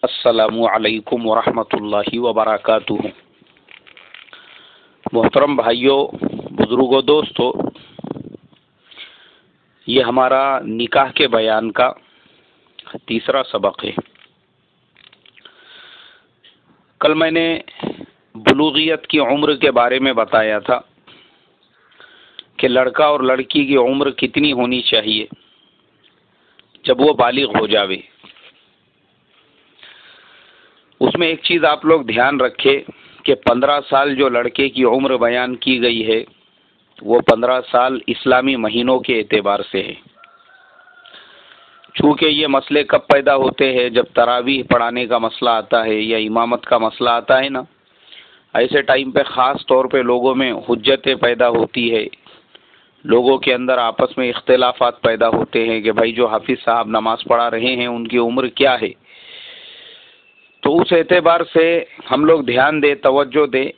السلام علیکم ورحمۃ اللہ وبرکاتہ۔ محترم بھائیوں، بزرگوں، دوستو، یہ ہمارا نکاح کے بیان کا تیسرا سبق ہے۔ کل میں نے بلوغیت کی عمر کے بارے میں بتایا تھا کہ لڑکا اور لڑکی کی عمر کتنی ہونی چاہیے جب وہ بالغ ہو جاوے۔ اس میں ایک چیز آپ لوگ دھیان رکھے کہ 15 سال جو لڑکے کی عمر بیان کی گئی ہے وہ 15 سال اسلامی مہینوں کے اعتبار سے ہے۔ چونکہ یہ مسئلے کب پیدا ہوتے ہیں؟ جب تراویح پڑھانے کا مسئلہ آتا ہے یا امامت کا مسئلہ آتا ہے نا، ایسے ٹائم پہ خاص طور پہ لوگوں میں حجتیں پیدا ہوتی ہے، لوگوں کے اندر آپس میں اختلافات پیدا ہوتے ہیں کہ بھائی جو حافظ صاحب نماز پڑھا رہے ہیں ان کی عمر کیا ہے۔ تو اس اعتبار سے ہم لوگ دھیان دیں، توجہ دیں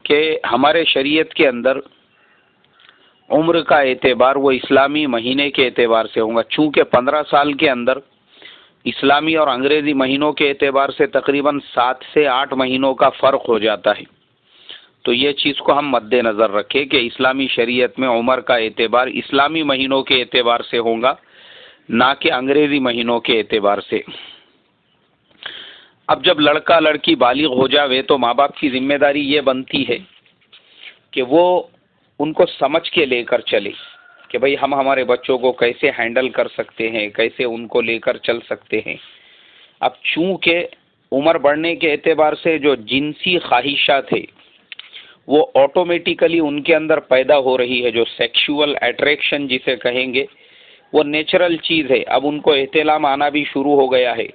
کہ ہمارے شریعت کے اندر عمر کا اعتبار وہ اسلامی مہینے کے اعتبار سے ہوگا۔ چونکہ 15 سال کے اندر اسلامی اور انگریزی مہینوں کے اعتبار سے تقریباً 7 سے 8 مہینوں کا فرق ہو جاتا ہے، تو یہ چیز کو ہم مد نظر رکھیں کہ اسلامی شریعت میں عمر کا اعتبار اسلامی مہینوں کے اعتبار سے ہوگا، نہ کہ انگریزی مہینوں کے اعتبار سے۔ اب جب لڑکا لڑکی بالغ ہو جاوے تو ماں باپ کی ذمہ داری یہ بنتی ہے کہ وہ ان کو سمجھ کے لے کر چلے کہ بھئی ہم ہمارے بچوں کو کیسے ہینڈل کر سکتے ہیں، کیسے ان کو لے کر چل سکتے ہیں۔ اب چونکہ عمر بڑھنے کے اعتبار سے جو جنسی خواہشات ہے وہ آٹومیٹیکلی ان کے اندر پیدا ہو رہی ہے، جو سیکشول اٹریکشن جسے کہیں گے وہ نیچرل چیز ہے۔ اب ان کو احتلام آنا بھی شروع ہو گیا ہے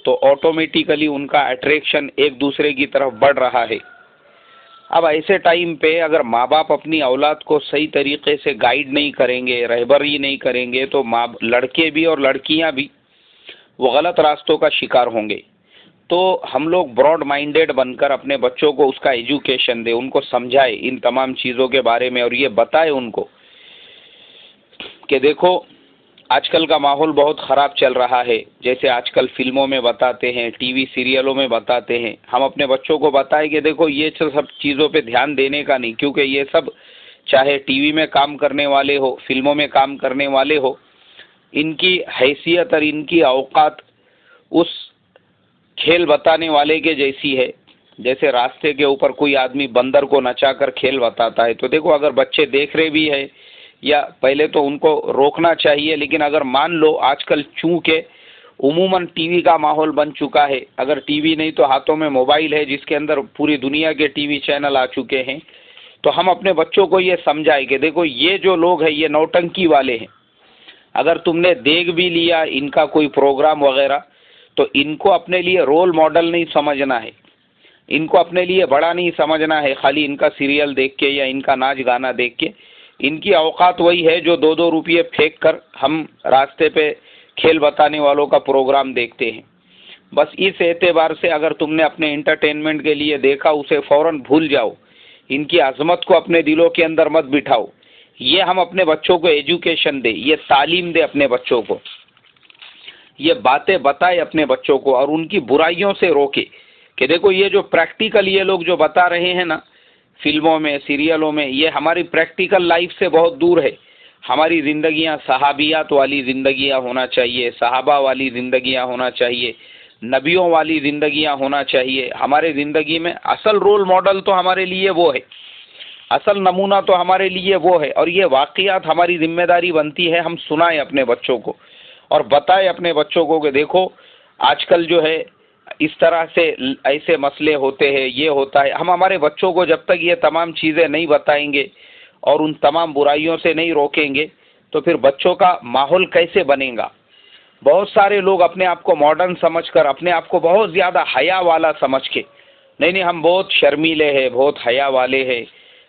تو آٹومیٹیکلی ان کا اٹریکشن ایک دوسرے کی طرف بڑھ رہا ہے۔ اب ایسے ٹائم پہ اگر ماں باپ اپنی اولاد کو صحیح طریقے سے گائیڈ نہیں کریں گے، رہبری نہیں کریں گے، تو لڑکے بھی اور لڑکیاں بھی وہ غلط راستوں کا شکار ہوں گے۔ تو ہم لوگ براڈ مائنڈیڈ بن کر اپنے بچوں کو اس کا ایجوکیشن دیں، ان کو سمجھائے ان تمام چیزوں کے بارے میں، اور یہ بتائے ان کو کہ دیکھو آج کل کا ماحول بہت خراب چل رہا ہے، جیسے آج کل فلموں میں بتاتے ہیں، ٹی وی سیریلوں میں بتاتے ہیں۔ ہم اپنے بچوں کو بتائیں کہ دیکھو یہ سب چیزوں پہ دھیان دینے کا نہیں، کیونکہ یہ سب چاہے ٹی وی میں کام کرنے والے ہو، فلموں میں کام کرنے والے ہو، ان کی حیثیت اور ان کی اوقات اس کھیل بتانے والے کے جیسی ہے، جیسے راستے کے اوپر کوئی آدمی بندر کو نچا کر کھیل بتاتا ہے۔ تو دیکھو اگر بچے دیکھ رہے بھی ہے یا پہلے تو ان کو روکنا چاہیے، لیکن اگر مان لو آج کل چونکہ عموماً ٹی وی کا ماحول بن چکا ہے، اگر ٹی وی نہیں تو ہاتھوں میں موبائل ہے جس کے اندر پوری دنیا کے ٹی وی چینل آ چکے ہیں، تو ہم اپنے بچوں کو یہ سمجھائیں کہ دیکھو یہ جو لوگ ہیں یہ نوٹنکی والے ہیں۔ اگر تم نے دیکھ بھی لیا ان کا کوئی پروگرام وغیرہ تو ان کو اپنے لیے رول ماڈل نہیں سمجھنا ہے، ان کو اپنے لیے بڑا نہیں سمجھنا ہے خالی ان کا سیریل دیکھ کے یا ان کا ناچ گانا دیکھ کے۔ ان کی اوقات وہی ہے جو 2 روپئے پھینک کر ہم راستے پہ کھیل بتانے والوں کا پروگرام دیکھتے ہیں۔ بس اس اعتبار سے اگر تم نے اپنے انٹرٹینمنٹ کے لیے دیکھا اسے فوراً بھول جاؤ، ان کی عظمت کو اپنے دلوں کے اندر مت بٹھاؤ۔ یہ ہم اپنے بچوں کو ایجوکیشن دے، یہ تعلیم دے اپنے بچوں کو، یہ باتیں بتائے اپنے بچوں کو اور ان کی برائیوں سے روکے کہ دیکھو یہ جو پریکٹیکل یہ لوگ جو بتا رہے ہیں نا فلموں میں سیریلوں میں، یہ ہماری پریکٹیکل لائف سے بہت دور ہے۔ ہماری زندگیاں صحابیات والی زندگیاں ہونا چاہیے، صحابہ والی زندگیاں ہونا چاہیے، نبیوں والی زندگیاں ہونا چاہیے۔ ہمارے زندگی میں اصل رول ماڈل تو ہمارے لیے وہ ہے، اصل نمونہ تو ہمارے لیے وہ ہے، اور یہ واقعات ہماری ذمہ داری بنتی ہے ہم سنائیں اپنے بچوں کو اور بتائیں اپنے بچوں کو کہ دیکھو آج کل جو ہے اس طرح سے ایسے مسئلے ہوتے ہیں، یہ ہوتا ہے۔ ہم ہمارے بچوں کو جب تک یہ تمام چیزیں نہیں بتائیں گے اور ان تمام برائیوں سے نہیں روکیں گے تو پھر بچوں کا ماحول کیسے بنے گا؟ بہت سارے لوگ اپنے آپ کو ماڈرن سمجھ کر، اپنے آپ کو بہت زیادہ حیا والا سمجھ کے، نہیں ہم بہت شرمیلے ہیں، بہت حیا والے ہیں،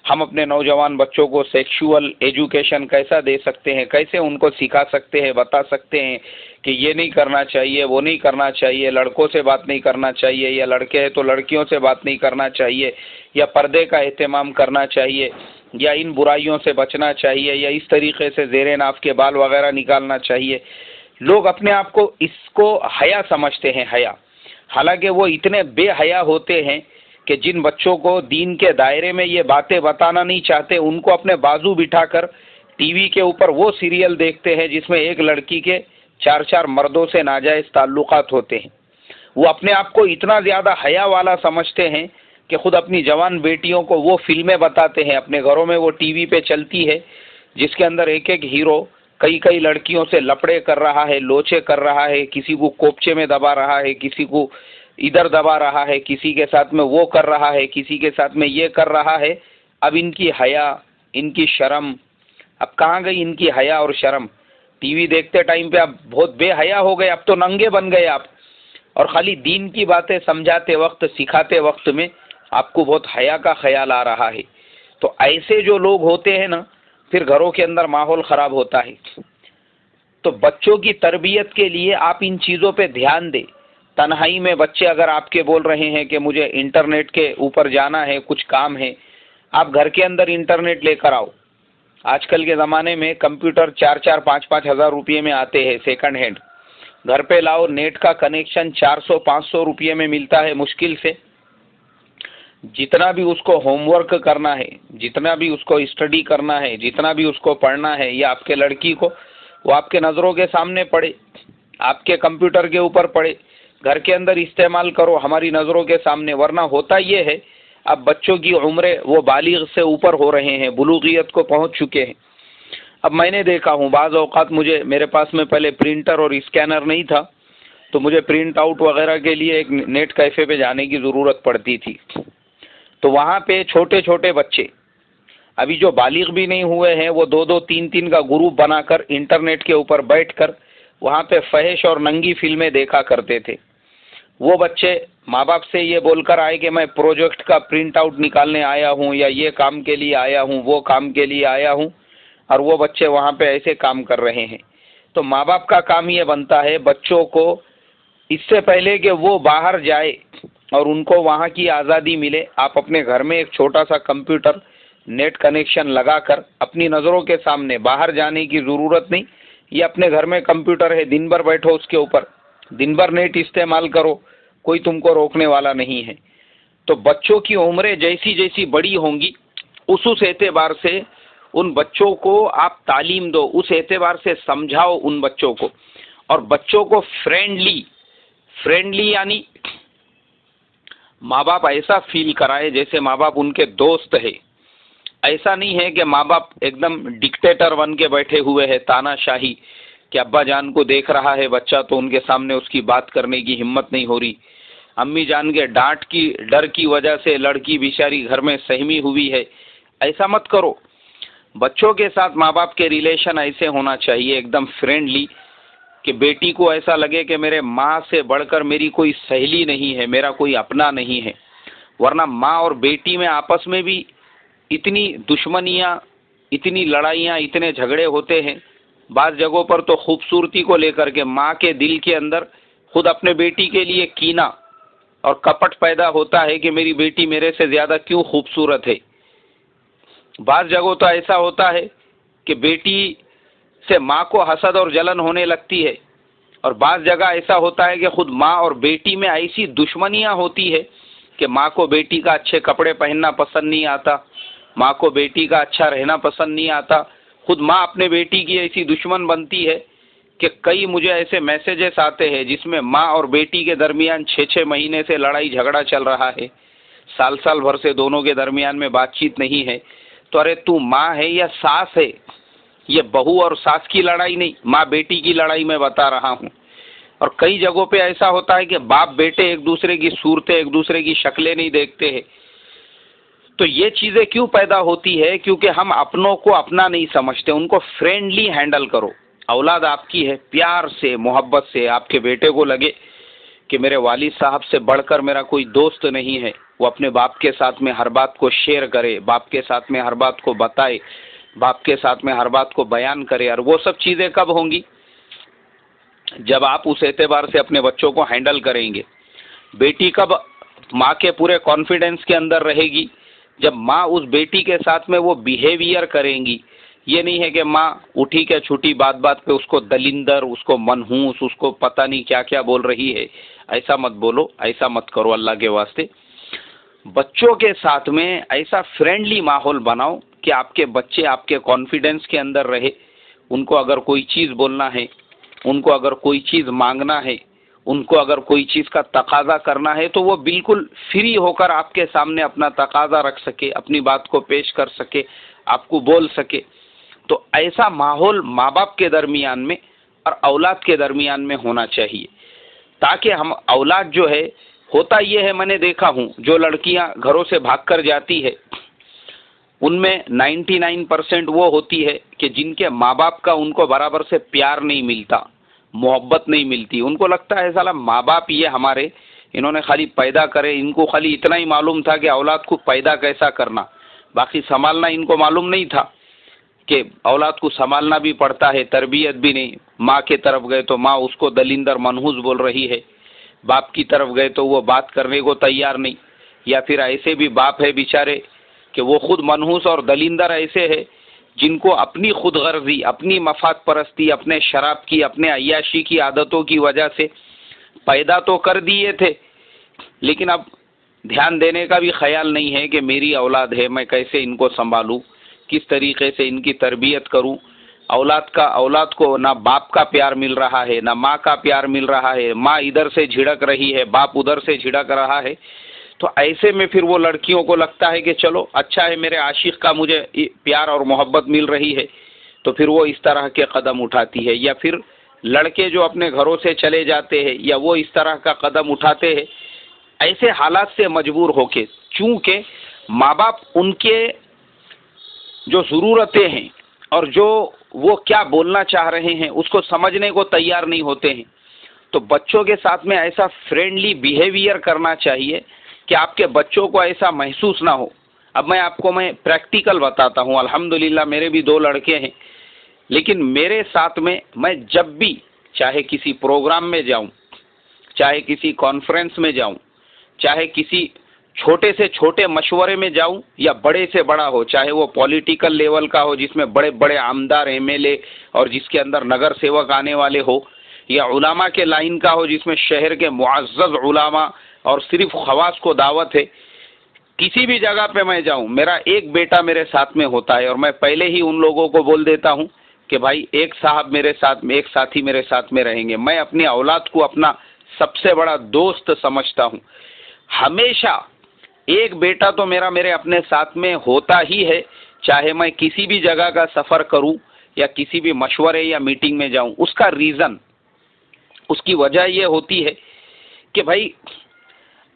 ہم اپنے نوجوان بچوں کو سیکشول ایجوکیشن کیسا دے سکتے ہیں، کیسے ان کو سکھا سکتے ہیں، بتا سکتے ہیں کہ یہ نہیں کرنا چاہیے، وہ نہیں کرنا چاہیے، لڑکوں سے بات نہیں کرنا چاہیے، یا لڑکے ہیں تو لڑکیوں سے بات نہیں کرنا چاہیے، یا پردے کا اہتمام کرنا چاہیے، یا ان برائیوں سے بچنا چاہیے، یا اس طریقے سے زیر ناف کے بال وغیرہ نکالنا چاہیے۔ لوگ اپنے آپ کو اس کو حیا سمجھتے ہیں، حیا، حالانکہ وہ اتنے بے حیا ہوتے ہیں کہ جن بچوں کو دین کے دائرے میں یہ باتیں بتانا نہیں چاہتے، ان کو اپنے بازو بٹھا کر ٹی وی کے اوپر وہ سیریل دیکھتے ہیں جس میں ایک لڑکی کے 4 مردوں سے ناجائز تعلقات ہوتے ہیں۔ وہ اپنے آپ کو اتنا زیادہ حیا والا سمجھتے ہیں کہ خود اپنی جوان بیٹیوں کو وہ فلمیں بتاتے ہیں، اپنے گھروں میں وہ ٹی وی پہ چلتی ہے جس کے اندر ایک ایک ہیرو کئی لڑکیوں سے لپڑے کر رہا ہے، لوچے کر رہا ہے، کسی کو کوپچے میں دبا رہا ہے، کسی کو ادھر دبا رہا ہے، کسی کے ساتھ میں وہ کر رہا ہے، کسی کے ساتھ میں یہ کر رہا ہے۔ اب ان کی حیا، ان کی شرم، اب کہاں گئی ان کی حیا اور شرم؟ ٹی وی دیکھتے ٹائم پہ اب بہت بے حیا ہو گئے، اب تو ننگے بن گئے آپ، اور خالی دین کی باتیں سمجھاتے وقت، سکھاتے وقت میں آپ کو بہت حیا کا خیال آ رہا ہے۔ تو ایسے جو لوگ ہوتے ہیں نا، پھر گھروں کے اندر ماحول خراب ہوتا ہے۔ تو بچوں کی تربیت کے لیے آپ ان چیزوں پہ دھیان دیں۔ تنہائی میں بچے اگر آپ کے بول رہے ہیں کہ مجھے انٹرنیٹ کے اوپر جانا ہے، کچھ کام ہے، آپ گھر کے اندر انٹرنیٹ لے کر آؤ۔ آج کل کے زمانے میں کمپیوٹر 4-5 ہزار روپے میں آتے ہیں سیکنڈ ہینڈ، گھر پہ لاؤ، نیٹ کا کنیکشن 400-500 روپے میں ملتا ہے مشکل سے۔ جتنا بھی اس کو ہوم ورک کرنا ہے، جتنا بھی اس کو اسٹڈی کرنا ہے، جتنا بھی اس کو پڑھنا ہے، یا آپ کے لڑکی کو، وہ آپ کے نظروں کے سامنے پڑھے، آپ کے کمپیوٹر کے اوپر پڑھے، گھر کے اندر استعمال کرو ہماری نظروں کے سامنے۔ ورنہ ہوتا یہ ہے اب بچوں کی عمریں وہ بالغ سے اوپر ہو رہے ہیں، بلوغیت کو پہنچ چکے ہیں۔ اب میں نے دیکھا ہوں بعض اوقات میرے پاس میں پہلے پرنٹر اور اسکینر نہیں تھا، تو مجھے پرنٹ آؤٹ وغیرہ کے لیے ایک نیٹ کیفے پہ جانے کی ضرورت پڑتی تھی۔ تو وہاں پہ چھوٹے چھوٹے بچے ابھی جو بالغ بھی نہیں ہوئے ہیں، وہ 2-3 کا گروپ بنا کر انٹرنیٹ کے اوپر بیٹھ کر وہاں پہ فحش اور ننگی فلمیں دیکھا کرتے تھے۔ وہ بچے ماں باپ سے یہ بول کر آئے کہ میں پروجیکٹ کا پرنٹ آؤٹ نکالنے آیا ہوں، یا یہ کام کے لیے آیا ہوں، وہ کام کے لیے آیا ہوں، اور وہ بچے وہاں پہ ایسے کام کر رہے ہیں۔ تو ماں باپ کا کام یہ بنتا ہے بچوں کو اس سے پہلے کہ وہ باہر جائے اور ان کو وہاں کی آزادی ملے، آپ اپنے گھر میں ایک چھوٹا سا کمپیوٹر نیٹ کنیکشن لگا کر اپنی نظروں کے سامنے، باہر جانے کی ضرورت نہیں، یہ اپنے گھر میں کمپیوٹر ہے، دن بھر بیٹھو اس کے اوپر، دن بھر نیٹ استعمال کرو، کوئی تم کو روکنے والا نہیں ہے۔ تو بچوں کی عمریں جیسی جیسی بڑی ہوں گی، اس اعتبار سے ان بچوں کو آپ تعلیم دو، اس اعتبار سے سمجھاؤ ان بچوں کو، اور بچوں کو فرینڈلی یعنی ماں باپ ایسا فیل کرائے جیسے ماں باپ ان کے دوست ہے۔ ایسا نہیں ہے کہ ماں باپ ایک دم ڈکٹیٹر بن کے بیٹھے ہوئے ہیں، تانا شاہی، کہ ابا جان کو دیکھ رہا ہے بچہ تو ان کے سامنے اس کی بات کرنے کی ہمت نہیں ہو رہی، امی جان کے ڈانٹ کی ڈر کی وجہ سے لڑکی بیچاری گھر میں سہمی ہوئی ہے۔ ایسا مت کرو۔ بچوں کے ساتھ ماں باپ کے ریلیشن ایسے ہونا چاہیے ایک دم فرینڈلی، کہ بیٹی کو ایسا لگے کہ میرے ماں سے بڑھ کر میری کوئی سہیلی نہیں ہے، میرا کوئی اپنا نہیں ہے۔ ورنہ ماں اور بیٹی میں آپس میں بھی اتنی دشمنیاں، اتنی لڑائیاں، اتنے جھگڑے ہوتے ہیں۔ بعض جگہوں پر تو خوبصورتی کو لے کر کے ماں کے دل کے اندر خود اپنے بیٹی کے لیے کینہ اور کپٹ پیدا ہوتا ہے کہ میری بیٹی میرے سے زیادہ کیوں خوبصورت ہے۔ بعض جگہوں تو ایسا ہوتا ہے کہ بیٹی سے ماں کو حسد اور جلن ہونے لگتی ہے، اور بعض جگہ ایسا ہوتا ہے کہ خود ماں اور بیٹی میں ایسی دشمنیاں ہوتی ہے کہ ماں کو بیٹی کا اچھے کپڑے پہننا پسند نہیں آتا، ماں کو بیٹی کا اچھا رہنا پسند نہیں آتا، خود ماں اپنے بیٹی کی ایسی دشمن بنتی ہے کہ کئی مجھے ایسے میسیجز آتے ہیں جس میں ماں اور بیٹی کے درمیان 6 مہینے سے لڑائی جھگڑا چل رہا ہے، سال بھر سے دونوں کے درمیان میں بات چیت نہیں ہے۔ تو ارے تو ماں ہے یا ساس ہے؟ یہ بہو اور ساس کی لڑائی نہیں، ماں بیٹی کی لڑائی میں بتا رہا ہوں۔ اور کئی جگہوں پہ ایسا ہوتا ہے کہ باپ بیٹے ایک دوسرے کی صورتیں، ایک دوسرے کی شکلیں نہیں دیکھتے ہیں۔ تو یہ چیزیں کیوں پیدا ہوتی ہے؟ کیونکہ ہم اپنوں کو اپنا نہیں سمجھتے۔ ان کو فرینڈلی ہینڈل کرو۔ اولاد آپ کی ہے، پیار سے، محبت سے۔ آپ کے بیٹے کو لگے کہ میرے والد صاحب سے بڑھ کر میرا کوئی دوست نہیں ہے، وہ اپنے باپ کے ساتھ میں ہر بات کو شیئر کرے، باپ کے ساتھ میں ہر بات کو بتائے، باپ کے ساتھ میں ہر بات کو بیان کرے۔ اور وہ سب چیزیں کب ہوں گی؟ جب آپ اس اعتبار سے اپنے بچوں کو ہینڈل کریں گے۔ بیٹی کب ماں کے پورے کانفیڈنس کے اندر رہے گی؟ جب ماں اس بیٹی کے ساتھ میں وہ بیہیویئر کریں گی یہ نہیں ہے کہ ماں اٹھی کے چھوٹی بات بات پہ اس کو دلندر، اس کو منحوس، اس کو پتہ نہیں کیا کیا بول رہی ہے. ایسا مت بولو، ایسا مت کرو اللہ کے واسطے. بچوں کے ساتھ میں ایسا فرینڈلی ماحول بناؤ کہ آپ کے بچے آپ کے کانفیڈنس کے اندر رہے. ان کو اگر کوئی چیز بولنا ہے، ان کو اگر کوئی چیز مانگنا ہے، ان کو اگر کوئی چیز کا تقاضا کرنا ہے تو وہ بالکل فری ہو کر آپ کے سامنے اپنا تقاضا رکھ سکے، اپنی بات کو پیش کر سکے، آپ کو بول سکے. تو ایسا ماحول ماں باپ کے درمیان میں اور اولاد کے درمیان میں ہونا چاہیے، تاکہ ہم اولاد جو ہے، ہوتا یہ ہے میں نے دیکھا ہوں جو لڑکیاں گھروں سے بھاگ کر جاتی ہے ان میں 99% وہ ہوتی ہے کہ جن کے ماں باپ کا ان کو برابر سے پیار نہیں ملتا، محبت نہیں ملتی. ان کو لگتا ہے سالا ماں باپ یہ ہمارے، انہوں نے خالی پیدا کرے، ان کو خالی اتنا ہی معلوم تھا کہ اولاد کو پیدا کیسا کرنا، باقی سنبھالنا ان کو معلوم نہیں تھا کہ اولاد کو سنبھالنا بھی پڑتا ہے، تربیت بھی نہیں. ماں کے طرف گئے تو ماں اس کو دلندر منحوس بول رہی ہے، باپ کی طرف گئے تو وہ بات کرنے کو تیار نہیں. یا پھر ایسے بھی باپ ہے بیچارے کہ وہ خود منحوس اور دلندر ایسے ہے جن کو اپنی خود غرضی، اپنی مفاد پرستی، اپنے شراب کی، اپنے عیاشی کی عادتوں کی وجہ سے پیدا تو کر دیے تھے، لیکن اب دھیان دینے کا بھی خیال نہیں ہے کہ میری اولاد ہے، میں کیسے ان کو سنبھالوں، کس طریقے سے ان کی تربیت کروں. اولاد کو نہ باپ کا پیار مل رہا ہے، نہ ماں کا پیار مل رہا ہے، ماں ادھر سے جھڑک رہی ہے، باپ ادھر سے جھڑک رہا ہے. تو ایسے میں پھر وہ لڑکیوں کو لگتا ہے کہ چلو اچھا ہے میرے عاشق کا مجھے پیار اور محبت مل رہی ہے، تو پھر وہ اس طرح کے قدم اٹھاتی ہے. یا پھر لڑکے جو اپنے گھروں سے چلے جاتے ہیں یا وہ اس طرح کا قدم اٹھاتے ہیں ایسے حالات سے مجبور ہو کے، چونکہ ماں باپ ان کے جو ضرورتیں ہیں اور جو وہ کیا بولنا چاہ رہے ہیں اس کو سمجھنے کو تیار نہیں ہوتے ہیں. تو بچوں کے ساتھ میں ایسا فرینڈلی بیہیویئر کرنا چاہیے کہ آپ کے بچوں کو ایسا محسوس نہ ہو. اب میں آپ کو پریکٹیکل بتاتا ہوں. الحمدللہ میرے بھی 2 لڑکے ہیں، لیکن میرے ساتھ میں جب بھی چاہے کسی پروگرام میں جاؤں، چاہے کسی کانفرنس میں جاؤں، چاہے کسی چھوٹے سے چھوٹے مشورے میں جاؤں یا بڑے سے بڑا ہو، چاہے وہ پولیٹیکل لیول کا ہو جس میں بڑے بڑے عامدار ایم ایل اے اور جس کے اندر نگر سیوک آنے والے ہو، یا علماء کے لائن کا ہو جس میں شہر کے معزز علماء اور صرف خواص کو دعوت ہے، کسی بھی جگہ پہ میں جاؤں میرا ایک بیٹا میرے ساتھ میں ہوتا ہے، اور میں پہلے ہی ان لوگوں کو بول دیتا ہوں کہ بھائی ایک صاحب میرے ساتھ میں، ایک ساتھی میرے ساتھ میں رہیں گے. میں اپنی اولاد کو اپنا سب سے بڑا دوست سمجھتا ہوں. ہمیشہ ایک بیٹا تو میرے اپنے ساتھ میں ہوتا ہی ہے، چاہے میں کسی بھی جگہ کا سفر کروں یا کسی بھی مشورے یا میٹنگ میں جاؤں. اس کا ریزن، اس کی وجہ یہ ہوتی ہے کہ بھائی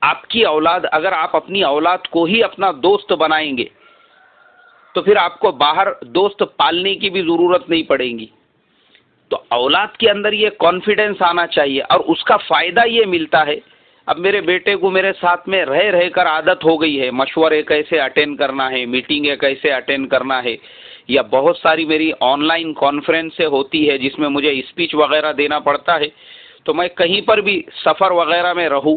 آپ کی اولاد، اگر آپ اپنی اولاد کو ہی اپنا دوست بنائیں گے تو پھر آپ کو باہر دوست پالنے کی بھی ضرورت نہیں پڑے گی. تو اولاد کے اندر یہ کانفیڈنس آنا چاہیے اور اس کا فائدہ یہ ملتا ہے. اب میرے بیٹے کو میرے ساتھ میں رہ کر عادت ہو گئی ہے، مشورے کیسے اٹینڈ کرنا ہے، میٹنگیں کیسے اٹینڈ کرنا ہے، یا بہت ساری میری آن لائن کانفرنس سے ہوتی ہے جس میں مجھے اسپیچ وغیرہ دینا پڑتا ہے. تو میں کہیں پر بھی سفر وغیرہ میں رہوں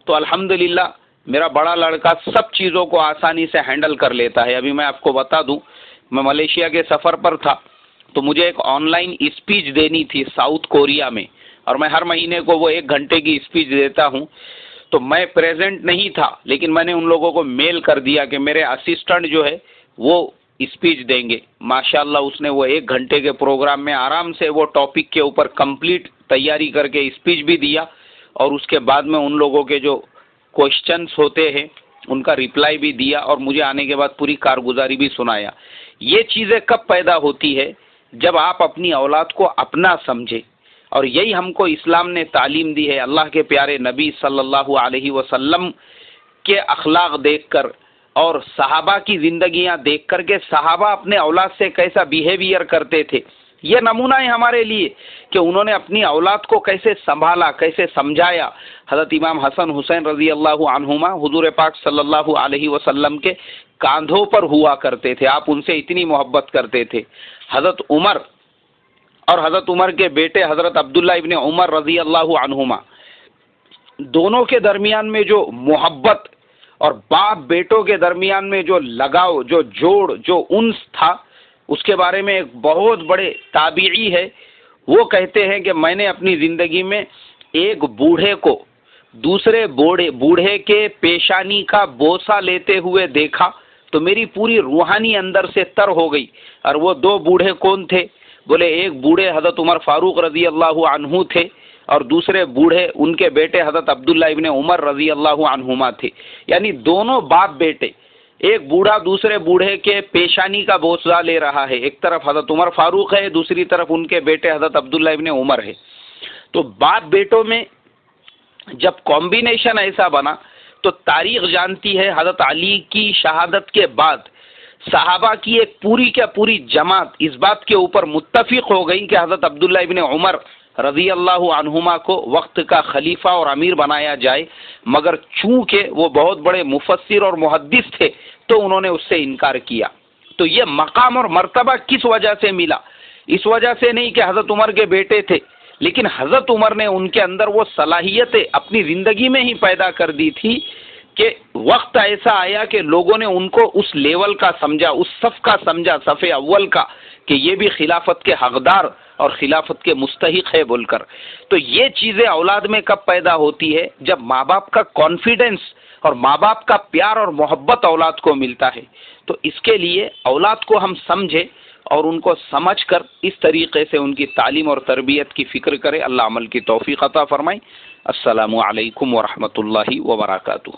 تو الحمدللہ میرا بڑا لڑکا سب چیزوں کو آسانی سے ہینڈل کر لیتا ہے. ابھی میں آپ کو بتا دوں، میں ملیشیا کے سفر پر تھا تو مجھے ایک آن لائن اسپیچ دینی تھی ساؤتھ کوریا میں، اور میں ہر مہینے کو وہ 1 گھنٹے کی اسپیچ دیتا ہوں. تو میں پریزنٹ نہیں تھا، لیکن میں نے ان لوگوں کو میل کر دیا کہ میرے اسسٹنٹ جو ہے وہ اسپیچ دیں گے. ماشاءاللہ اس نے وہ 1 گھنٹے کے پروگرام میں آرام سے وہ ٹاپک کے اوپر کمپلیٹ تیاری کر کے اسپیچ بھی دیا، اور اس کے بعد میں ان لوگوں کے جو کوشچنس ہوتے ہیں ان کا ریپلائی بھی دیا، اور مجھے آنے کے بعد پوری کارگزاری بھی سنایا. یہ چیزیں کب پیدا ہوتی ہے؟ جب آپ اپنی اولاد کو اپنا سمجھے، اور یہی ہم کو اسلام نے تعلیم دی ہے. اللہ کے پیارے نبی صلی اللہ علیہ وسلم کے اخلاق دیکھ کر اور صحابہ کی زندگیاں دیکھ کر کے صحابہ اپنے اولاد سے کیسا بیہیویئر کرتے تھے، یہ نمونہ ہے ہمارے لیے کہ انہوں نے اپنی اولاد کو کیسے سنبھالا، کیسے سمجھایا. حضرت امام حسن حسین رضی اللہ عنہما حضور پاک صلی اللہ علیہ وسلم کے کاندھوں پر ہوا کرتے تھے، آپ ان سے اتنی محبت کرتے تھے. حضرت عمر اور حضرت عمر کے بیٹے حضرت عبداللہ ابن عمر رضی اللہ عنہما، دونوں کے درمیان میں جو محبت اور باپ بیٹوں کے درمیان میں جو لگاؤ، جو جوڑ، جو انس تھا، اس کے بارے میں ایک بہت بڑے تابعی ہے، وہ کہتے ہیں کہ میں نے اپنی زندگی میں ایک بوڑھے کو دوسرے بوڑھے کے پیشانی کا بوسہ لیتے ہوئے دیکھا تو میری پوری روحانی اندر سے تر ہو گئی۔ اور وہ دو بوڑھے کون تھے؟ بولے ایک بوڑھے حضرت عمر فاروق رضی اللہ عنہ تھے، اور دوسرے بوڑھے ان کے بیٹے حضرت عبداللہ ابن عمر رضی اللہ عنہما تھے، یعنی دونوں باپ بیٹے۔ ایک بوڑھا دوسرے بوڑھے کے پیشانی کا بوسہ لے رہا ہے، ایک طرف حضرت عمر فاروق ہے، دوسری طرف ان کے بیٹے حضرت عبداللہ ابن عمر ہے۔ تو باپ بیٹوں میں جب کمبینیشن ایسا بنا تو تاریخ جانتی ہے حضرت علی کی شہادت کے بعد صحابہ کی ایک پوری کا پوری جماعت اس بات کے اوپر متفق ہو گئی کہ حضرت عبداللہ ابن عمر رضی اللہ عنہما کو وقت کا خلیفہ اور امیر بنایا جائے، مگر چونکہ وہ بہت بڑے مفسر اور محدث تھے تو انہوں نے اس سے انکار کیا۔ تو یہ مقام اور مرتبہ کس وجہ سے ملا؟ اس وجہ سے نہیں کہ حضرت عمر کے بیٹے تھے، لیکن حضرت عمر نے ان کے اندر وہ صلاحیتیں اپنی زندگی میں ہی پیدا کر دی تھی کہ وقت ایسا آیا کہ لوگوں نے ان کو اس لیول کا سمجھا، اس صف کا سمجھا، صف اول کا، کہ یہ بھی خلافت کے حقدار اور خلافت کے مستحق ہے بول کر۔ تو یہ چیزیں اولاد میں کب پیدا ہوتی ہے؟ جب ماں باپ کا کانفیڈنس اور ماں باپ کا پیار اور محبت اولاد کو ملتا ہے۔ تو اس کے لیے اولاد کو ہم سمجھے اور ان کو سمجھ کر اس طریقے سے ان کی تعلیم اور تربیت کی فکر کرے۔ اللہ عمل کی توفیق عطا فرمائے۔ السلام علیکم ورحمۃ اللہ وبرکاتہ۔